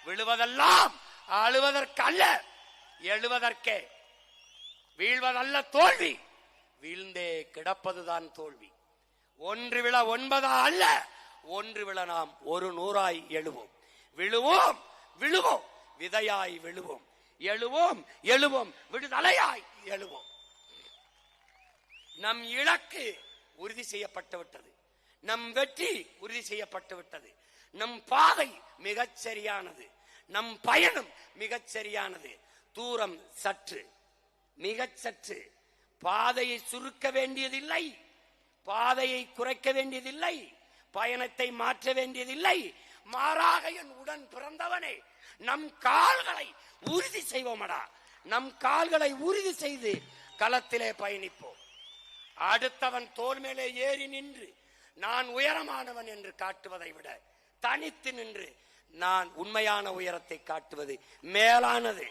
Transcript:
விழுவதெல்லாம் அழுவதற்கல்ல, எழுவதற்கே. வீழ்வதல்ல தோல்வி, வீழ்ந்தே கிடப்பதுதான் தோல்வி. ஒன்று விழ 9 அல்ல, ஒன்று விழ நாம் 100 எழுவோம். விழுவோம் விழுவோம், விதையாய் விழுவோம். எழுவோம் எழுவோம், விடுதலையாய் எழுவோம். நம் இலக்கு உறுதி செய்யப்பட்டு விட்டது, நம் வெற்றி உறுதி செய்யப்பட்டு விட்டது. நம் பாதை மிகச் சரியானது, நம் பயணம் மிகச் சரியானது. தூரம் சற்று, மிகச் சற்று. பாதையை சுருக்க வேண்டியதில்லை, பாதையை குறைக்க வேண்டியதில்லை, பயணத்தை மாற்ற வேண்டியதில்லை. மாறாக என் உடன் பிறந்தவனே, நம் கால்களை உறுதி செய்வோமடா. நம் கால்களை உறுதி செய்து களத்திலே பயணிப்போம். அடுத்தவன் தோள் மேலே ஏறி நின்று நான் உயரமானவன் என்று காட்டுவதை விட தனித்து நின்று நான் உண்மையான உயரத்தை காட்டுவது மேலானது.